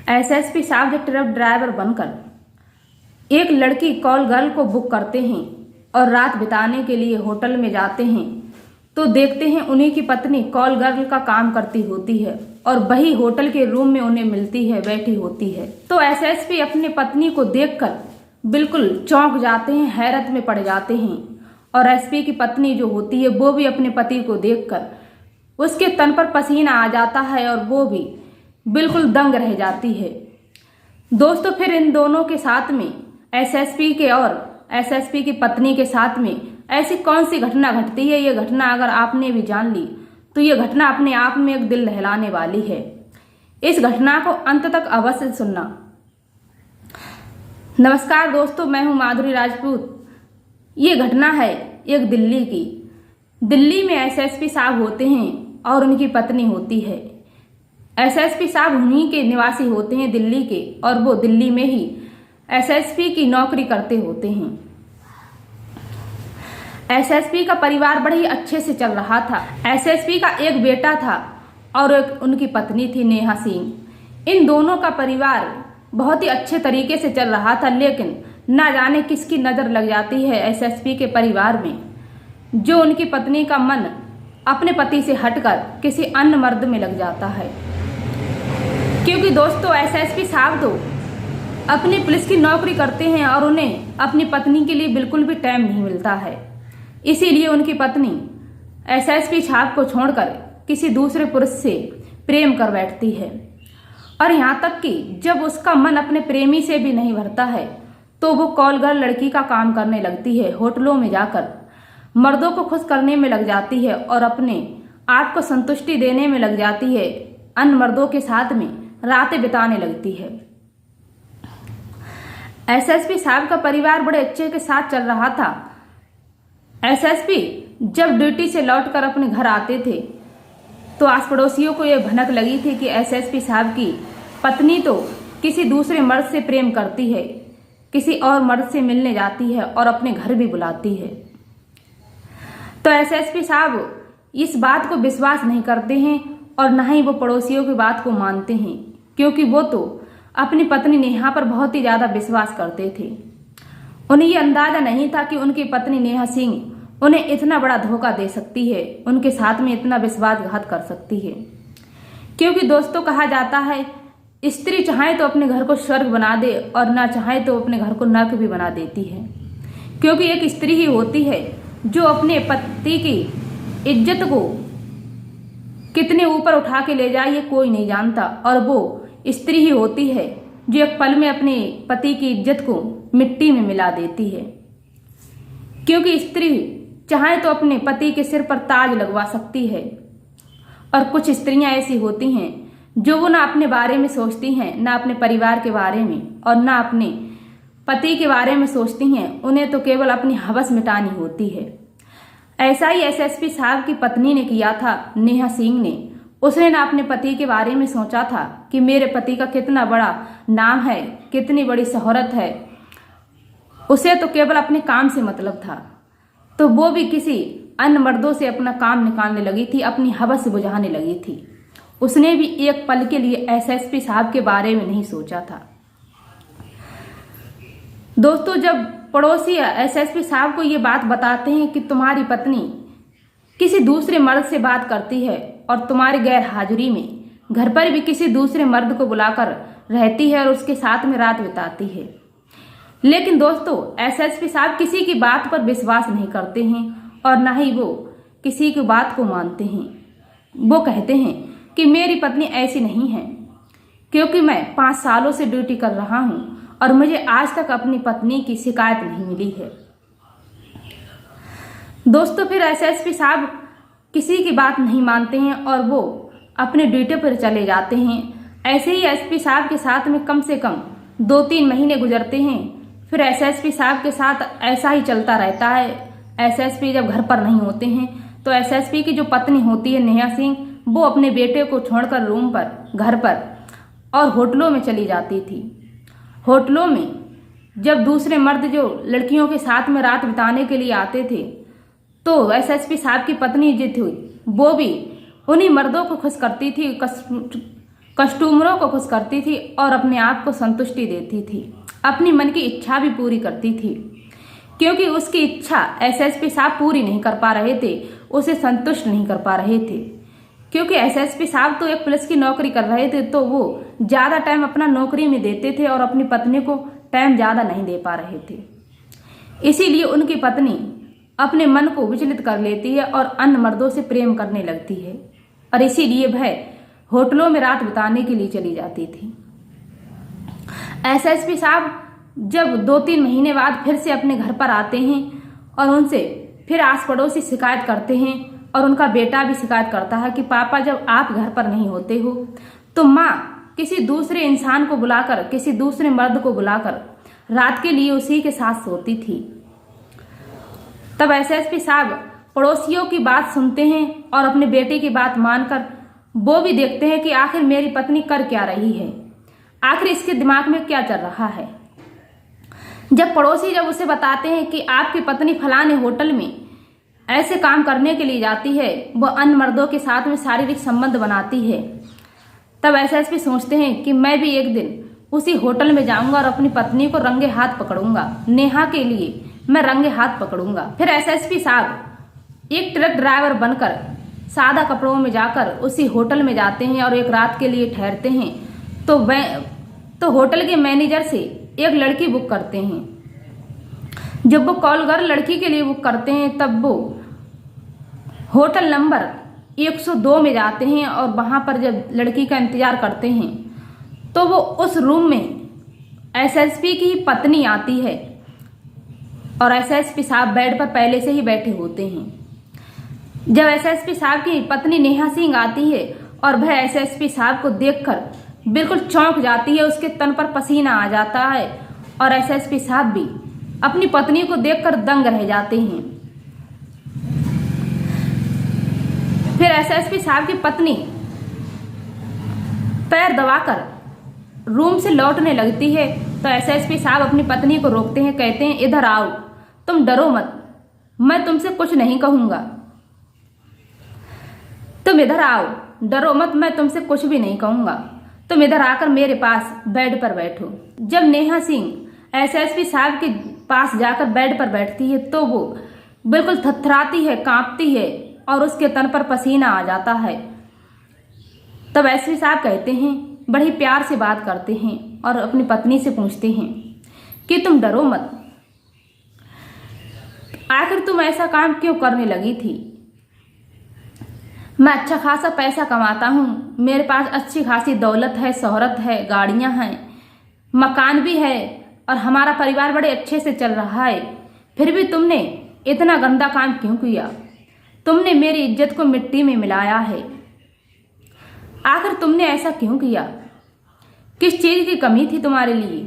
SSP साहब जब truck driver बनकर एक लड़की कॉल गर्ल को बुक करते हैं और रात बिताने के लिए होटल में जाते हैं तो देखते हैं उन्हीं की पत्नी कॉल गर्ल का काम करती होती है और वही होटल के रूम में उन्हें मिलती है, बैठी होती है। तो एसएसपी अपनी पत्नी को देखकर बिल्कुल चौंक जाते हैं, हैरत में पड़ जाते हैं। और एसपी की पत्नी जो होती है वो भी अपने पति को देखकर उसके तन पर पसीना आ जाता है और वो भी बिल्कुल दंग रह जाती है। दोस्तों फिर इन दोनों के साथ में एसएसपी के और एसएसपी की पत्नी के साथ में ऐसी कौन सी घटना घटती है, ये घटना अगर आपने भी जान ली तो ये घटना अपने आप में एक दिल दहलाने वाली है। इस घटना को अंत तक अवश्य सुनना। नमस्कार दोस्तों, मैं हूं माधुरी राजपूत। ये घटना है एक दिल्ली की। दिल्ली में एसएसपी साहब होते हैं और उनकी पत्नी होती है। एसएसपी साहब उन्हीं के निवासी होते हैं दिल्ली के, और वो दिल्ली में ही एसएसपी की नौकरी करते होते हैं। एसएसपी का परिवार बड़े ही अच्छे से चल रहा था। एसएसपी का एक बेटा था और एक उनकी पत्नी थी नेहा सिंह। इन दोनों का परिवार बहुत ही अच्छे तरीके से चल रहा था, लेकिन ना जाने किसकी नजर लग जाती है एसएसपी के परिवार में, जो उनकी पत्नी का मन अपने पति से हटकर किसी अन्य मर्द में लग जाता है। क्योंकि दोस्तों एसएसपी साहब तो अपनी पुलिस की नौकरी करते हैं और उन्हें अपनी पत्नी के लिए बिल्कुल भी टाइम नहीं मिलता है। इसीलिए उनकी पत्नी एसएसपी साहब को छोड़कर किसी दूसरे पुरुष से प्रेम कर बैठती है। और यहाँ तक कि जब उसका मन अपने प्रेमी से भी नहीं भरता है तो वो कॉल गर्ल लड़की का काम करने लगती है। होटलों में जाकर मर्दों को खुश करने में लग जाती है और अपने आप को संतुष्टि देने में लग जाती है। अन्य मर्दों के साथ में रातें बिताने लगती है। एसएसपी साहब का परिवार बड़े अच्छे के साथ चल रहा था। एसएसपी जब ड्यूटी से लौटकर अपने घर आते थे तो आस पड़ोसियों को यह भनक लगी थी कि एसएसपी साहब की पत्नी तो किसी दूसरे मर्द से प्रेम करती है, किसी और मर्द से मिलने जाती है और अपने घर भी बुलाती है। तो एसएसपी साहब इस बात को विश्वास नहीं करते हैं और न ही वो पड़ोसियों की बात को मानते हैं, क्योंकि वो तो अपनी पत्नी नेहा पर बहुत ही ज्यादा विश्वास करते थे। उन्हें ये अंदाजा नहीं था कि उनकी पत्नी नेहा सिंह उन्हें इतना बड़ा धोखा दे सकती है, उनके साथ में इतना विश्वासघात कर सकती है। क्योंकि दोस्तों कहा जाता है स्त्री चाहे तो अपने घर को स्वर्ग बना दे और ना चाहे तो अपने घर को नर्क भी बना देती है। क्योंकि एक स्त्री ही होती है जो अपने पति की इज्जत को कितने ऊपर उठा के ले जाए ये कोई नहीं जानता, और वो स्त्री ही होती है जो एक पल में अपने पति की इज्जत को मिट्टी में मिला देती है। क्योंकि स्त्री चाहे तो अपने पति के सिर पर ताज लगवा सकती है, और कुछ स्त्रियां ऐसी होती हैं जो वो ना अपने बारे में सोचती हैं, ना अपने परिवार के बारे में और ना अपने पति के बारे में सोचती हैं। उन्हें तो केवल अपनी हवस मिटानी होती है। ऐसा ही एसएसपी साहब की पत्नी ने किया था, नेहा सिंह ने। उसने ना अपने पति के बारे में सोचा था कि मेरे पति का कितना बड़ा नाम है, कितनी बड़ी शोहरत है। उसे तो केवल अपने काम से मतलब था। तो वो भी किसी अन्य मर्दों से अपना काम निकालने लगी थी, अपनी हवस बुझाने लगी थी। उसने भी एक पल के लिए एसएसपी साहब के बारे में नहीं सोचा था। दोस्तों जब पड़ोसी एसएसपी साहब को ये बात बताते हैं कि तुम्हारी पत्नी किसी दूसरे मर्द से बात करती है और तुम्हारी गैर हाजिरी में घर पर भी किसी दूसरे मर्द को बुलाकर रहती है और उसके साथ में रात बिताती है, लेकिन दोस्तों एसएसपी साहब किसी की बात पर विश्वास नहीं करते हैं और ना ही वो किसी की बात को मानते हैं। वो कहते हैं कि मेरी पत्नी ऐसी नहीं है, क्योंकि मैं 5 सालों से ड्यूटी कर रहा हूं और मुझे आज तक अपनी पत्नी की शिकायत नहीं मिली है। दोस्तों फिर एसएसपी साहब किसी की बात नहीं मानते हैं और वो अपने ड्यूटी पर चले जाते हैं। ऐसे ही एसपी साहब के साथ में कम से कम 2-3 महीने गुजरते हैं। फिर एसएसपी साहब के साथ ऐसा ही चलता रहता है। एसएसपी जब घर पर नहीं होते हैं तो एसएसपी की जो पत्नी होती है नेहा सिंह, वो अपने बेटे को छोड़कर रूम पर, घर पर और होटलों में चली जाती थी। होटलों में जब दूसरे मर्द जो लड़कियों के साथ में रात बिताने के लिए आते थे तो एसएसपी साहब की पत्नी जो थी वो भी उन्हीं मर्दों को खुश करती थी, कस्टमरों को खुश करती थी और अपने आप को संतुष्टि देती थी। अपनी मन की इच्छा भी पूरी करती थी, क्योंकि उसकी इच्छा एसएसपी साहब पूरी नहीं कर पा रहे थे, उसे संतुष्ट नहीं कर पा रहे थे। क्योंकि एसएसपी साहब तो एक पुलिस की नौकरी कर रहे थे, तो वो ज़्यादा टाइम अपना नौकरी में देते थे और अपनी पत्नी को टाइम ज़्यादा नहीं दे पा रहे थे। इसीलिए उनकी पत्नी अपने मन को विचलित कर लेती है और अन्य मर्दों से प्रेम करने लगती है, और इसीलिए वह होटलों में रात बिताने के लिए चली जाती थी। एसएसपी साहब जब 2-3 महीने बाद फिर से अपने घर पर आते हैं और उनसे फिर आस पड़ोसी शिकायत करते हैं, और उनका बेटा भी शिकायत करता है कि पापा जब आप घर पर नहीं होते हो तो माँ किसी दूसरे इंसान को बुलाकर, किसी दूसरे मर्द को बुलाकर रात के लिए उसी के साथ सोती थी। तब एसएसपी साहब पड़ोसियों की बात सुनते हैं और अपने बेटे की बात मानकर वो भी देखते हैं कि आखिर मेरी पत्नी कर क्या रही है, आखिर इसके दिमाग में क्या चल रहा है। जब पड़ोसी जब उसे बताते हैं कि आपकी पत्नी फलाने होटल में ऐसे काम करने के लिए जाती है, वो अन्य मर्दों के साथ में शारीरिक संबंध बनाती है, तब एसएसपी सोचते हैं कि मैं भी एक दिन उसी होटल में जाऊंगा और अपनी पत्नी को रंगे हाथ पकड़ूंगा, नेहा के लिए मैं रंगे हाथ पकड़ूंगा। फिर एसएसपी साहब एक ट्रक ड्राइवर बनकर सादा कपड़ों में जाकर उसी होटल में जाते हैं और एक रात के लिए ठहरते हैं। तो होटल के मैनेजर से एक लड़की बुक करते हैं। जब वो कॉल कर लड़की के लिए बुक करते हैं, तब वो होटल नंबर 102 में जाते हैं और वहां पर जब लड़की का इंतजार करते हैं तो वो उस रूम में एसएसपी की पत्नी आती है और एसएसपी साहब बेड पर पहले से ही बैठे होते हैं। जब एसएसपी साहब की पत्नी नेहा सिंह आती है और वह एसएसपी साहब को देखकर बिल्कुल चौंक जाती है, उसके तन पर पसीना आ जाता है और एसएसपी साहब भी अपनी पत्नी को देखकर दंग रह जाते हैं। फिर एसएसपी साहब की पत्नी पैर दबाकर रूम से लौटने लगती है, तो एसएसपी साहब अपनी पत्नी को रोकते हैं, कहते हैं इधर आओ, तुम डरो मत, मैं तुमसे कुछ नहीं कहूंगा, तुम इधर आओ, डरो मत, मैं तुमसे कुछ भी नहीं कहूंगा, तुम इधर आकर मेरे पास बेड पर बैठो। जब नेहा सिंह एसएसपी साहब के पास जाकर बेड पर बैठती है तो वो बिल्कुल थरथराती है, कांपती है और उसके तन पर पसीना आ जाता है। तब एसपी साहब कहते हैं, बड़ी प्यार से बात करते हैं और अपनी पत्नी से पूछते हैं कि तुम डरो मत, आखिर तुम ऐसा काम क्यों करने लगी थी? मैं अच्छा खासा पैसा कमाता हूँ, मेरे पास अच्छी खासी दौलत है, शोहरत है, गाड़ियाँ हैं, मकान भी है और हमारा परिवार बड़े अच्छे से चल रहा है, फिर भी तुमने इतना गंदा काम क्यों किया? तुमने मेरी इज्जत को मिट्टी में मिलाया है, आखिर तुमने ऐसा क्यों किया? किस चीज़ की कमी थी तुम्हारे लिए?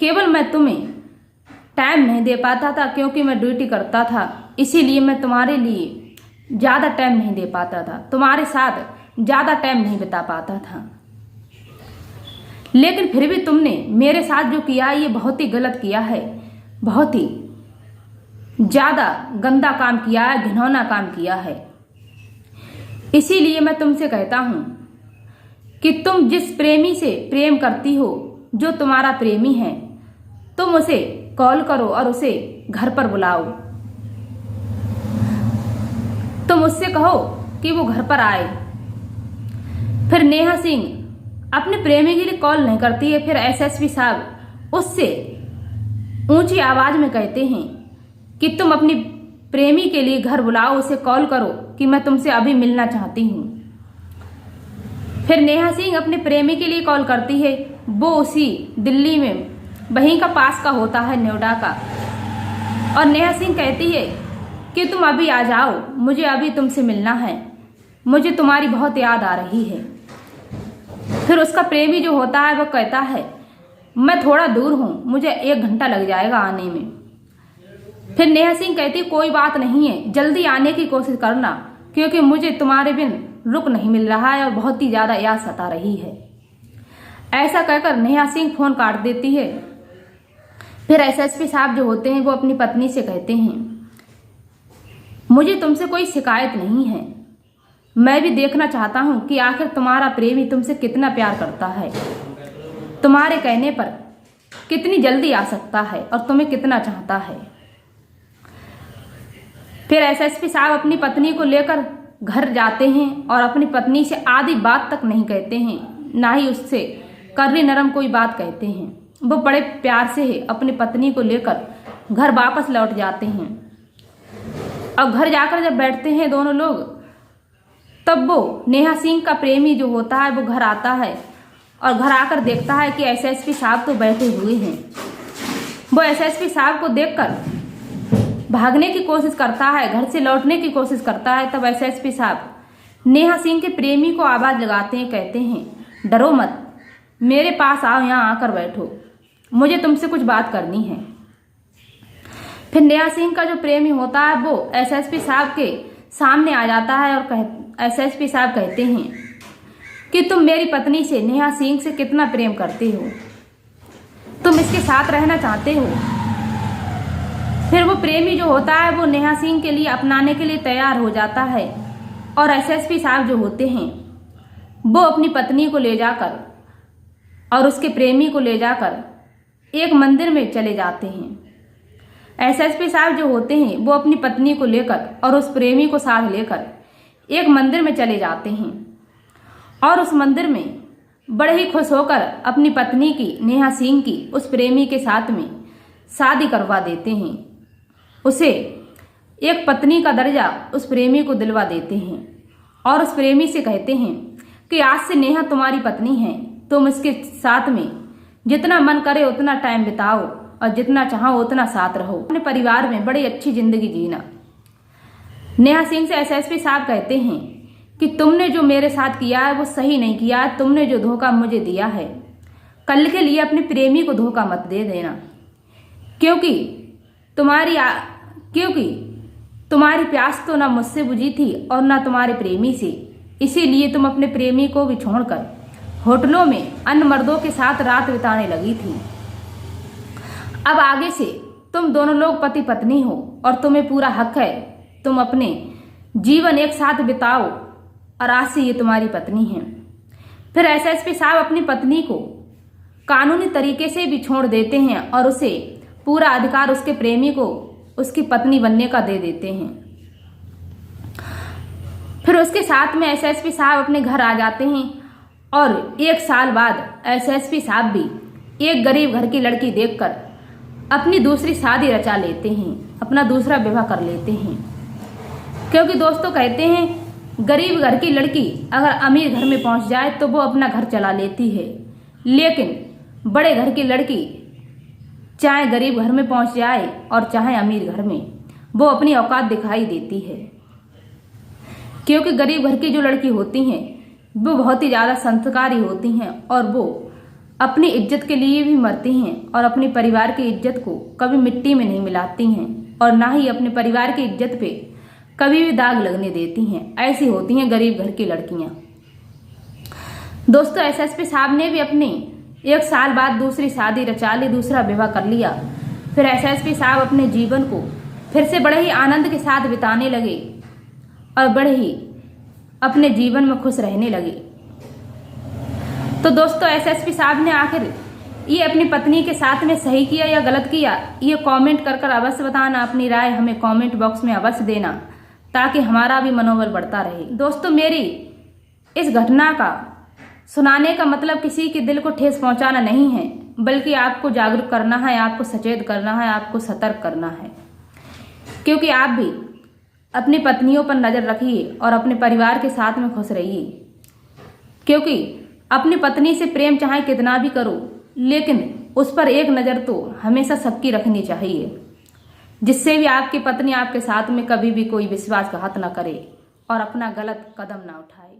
केवल मैं तुम्हें टाइम नहीं दे पाता था क्योंकि मैं ड्यूटी करता था, इसीलिए मैं तुम्हारे लिए ज़्यादा टाइम नहीं दे पाता था, तुम्हारे साथ ज़्यादा टाइम नहीं बिता पाता था। लेकिन फिर भी तुमने मेरे साथ जो किया ये बहुत ही गलत किया है, बहुत ही ज़्यादा गंदा काम किया है, घिनौना काम किया है। इसीलिए मैं तुमसे कहता हूँ कि तुम जिस प्रेमी से प्रेम करती हो, जो तुम्हारा प्रेमी है, तुम उसे कॉल करो और उसे घर पर बुलाओ। तुम उससे कहो कि वो घर पर आए। फिर नेहा सिंह अपने प्रेमी के लिए कॉल नहीं करती है। फिर एसएसपी साहब उससे ऊंची आवाज में कहते हैं कि तुम अपनी प्रेमी के लिए घर बुलाओ, उसे कॉल करो कि मैं तुमसे अभी मिलना चाहती हूँ। फिर नेहा सिंह अपने प्रेमी के लिए कॉल करती है, वो उसी दिल्ली में वहीं का पास का होता है, नोएडा का। और नेहा सिंह कहती है कि तुम अभी आ जाओ, मुझे अभी तुमसे मिलना है, मुझे तुम्हारी बहुत याद आ रही है। फिर उसका प्रेमी जो होता है वो कहता है, मैं थोड़ा दूर हूँ, मुझे 1 घंटा लग जाएगा आने में। फिर नेहा सिंह कहती कोई बात नहीं है, जल्दी आने की कोशिश करना, क्योंकि मुझे तुम्हारे बिन रुक नहीं मिल रहा है और बहुत ही ज़्यादा याद सता रही है। ऐसा कहकर नेहा सिंह फोन काट देती है। फिर एसएसपी साहब जो होते हैं वो अपनी पत्नी से कहते हैं, मुझे तुमसे कोई शिकायत नहीं है, मैं भी देखना चाहता हूं कि आखिर तुम्हारा प्रेमी तुमसे कितना प्यार करता है, तुम्हारे कहने पर कितनी जल्दी आ सकता है और तुम्हें कितना चाहता है। फिर एसएसपी साहब अपनी पत्नी को लेकर घर जाते हैं और अपनी पत्नी से आधी बात तक नहीं कहते हैं, ना ही उससे कर्री नरम कोई बात कहते हैं। वो बड़े प्यार से अपनी पत्नी को लेकर घर वापस लौट जाते हैं। और घर जाकर जब बैठते हैं दोनों लोग, तब वो नेहा सिंह का प्रेमी जो होता है वो घर आता है और घर आकर देखता है कि एसएसपी साहब तो बैठे हुए हैं। वो एसएसपी साहब को देखकर भागने की कोशिश करता है, घर से लौटने की कोशिश करता है। तब एसएसपी साहब नेहा सिंह के प्रेमी को आवाज लगाते हैं, कहते हैं डरो मत, मेरे पास आओ, यहाँ आकर बैठो, मुझे तुमसे कुछ बात करनी है। फिर नेहा सिंह का जो प्रेमी होता है वो एसएसपी साहब के सामने आ जाता है और एसएसपी साहब कहते हैं कि तुम मेरी पत्नी से, नेहा सिंह से कितना प्रेम करते हो, तुम इसके साथ रहना चाहते हो। फिर वो प्रेमी जो होता है वो नेहा सिंह के लिए अपनाने के लिए तैयार हो जाता है और एसएसपी साहब जो होते हैं वो अपनी पत्नी को ले जाकर और उसके प्रेमी को ले जाकर एक मंदिर में चले जाते हैं। एसएसपी साहब जो होते हैं वो अपनी पत्नी को लेकर और उस प्रेमी को साथ लेकर एक मंदिर में चले जाते हैं और उस मंदिर में बड़े ही खुश होकर अपनी पत्नी की, नेहा सिंह की, उस प्रेमी के साथ में शादी करवा देते हैं। उसे एक पत्नी का दर्जा उस प्रेमी को दिलवा देते हैं और उस प्रेमी से कहते हैं कि आज से नेहा तुम्हारी पत्नी है, तुम इसके साथ में जितना मन करे उतना टाइम बिताओ और जितना चाहो उतना साथ रहो, अपने परिवार में बड़ी अच्छी जिंदगी जीना। नेहा सिंह से एसएसपी साहब कहते हैं कि तुमने जो मेरे साथ किया है वो सही नहीं किया है, तुमने जो धोखा मुझे दिया है, कल के लिए अपने प्रेमी को धोखा मत दे देना, क्योंकि तुम्हारी प्यास तो ना मुझसे बुझी थी और ना तुम्हारे प्रेमी से, इसीलिए तुम अपने प्रेमी को भी छोड़कर होटलों में अन्य मर्दों के साथ रात बिताने लगी थी। अब आगे से तुम दोनों लोग पति पत्नी हो और तुम्हें पूरा हक है, तुम अपने जीवन एक साथ बिताओ और आज से ये तुम्हारी पत्नी है। फिर एसएसपी साहब अपनी पत्नी को कानूनी तरीके से भी छोड़ देते हैं और उसे पूरा अधिकार उसके प्रेमी को उसकी पत्नी बनने का दे देते हैं। फिर उसके साथ में एसएसपी साहब अपने घर आ जाते हैं और 1 साल बाद एसएसपी साहब भी एक गरीब घर की लड़की देखकर अपनी दूसरी शादी रचा लेते हैं, अपना दूसरा विवाह कर लेते हैं। क्योंकि दोस्तों कहते हैं गरीब घर की लड़की अगर अमीर घर में पहुंच जाए तो वो अपना घर चला लेती है, लेकिन बड़े घर की लड़की चाहे गरीब घर में पहुंच जाए और चाहे अमीर घर में, वो अपनी औकात दिखाई देती है। क्योंकि गरीब घर की जो लड़की होती हैं वो बहुत ही ज़्यादा संस्कारी होती हैं और वो अपनी इज्जत के लिए भी मरती हैं और अपने परिवार की इज्जत को कभी मिट्टी में नहीं मिलाती हैं और ना ही अपने परिवार की इज्जत पे कभी भी दाग लगने देती हैं। ऐसी होती हैं गरीब घर की लड़कियां। दोस्तों एसएसपी साहब ने भी अपने 1 साल बाद दूसरी शादी रचा ली, दूसरा विवाह कर लिया। फिर एसएसपी साहब अपने जीवन को फिर से बड़े ही आनंद के साथ बिताने लगे और बड़े ही अपने जीवन में खुश रहने लगे। तो दोस्तों एसएसपी साहब ने आखिर ये अपनी पत्नी के साथ में सही किया या गलत किया, ये कमेंट कर अवश्य बताना। अपनी राय हमें कमेंट बॉक्स में अवश्य देना ताकि हमारा भी मनोबल बढ़ता रहे। दोस्तों मेरी इस घटना का सुनाने का मतलब किसी के दिल को ठेस पहुंचाना नहीं है, बल्कि आपको जागरूक करना है, आपको सचेत करना है, आपको सतर्क करना है। क्योंकि आप भी अपनी पत्नियों पर नजर रखिए और अपने परिवार के साथ में खुश रहिए। क्योंकि अपनी पत्नी से प्रेम चाहे कितना भी करो, लेकिन उस पर एक नज़र तो हमेशा सबकी रखनी चाहिए, जिससे भी आपकी पत्नी आपके साथ में कभी भी कोई विश्वासघात न करे और अपना गलत कदम ना उठाए।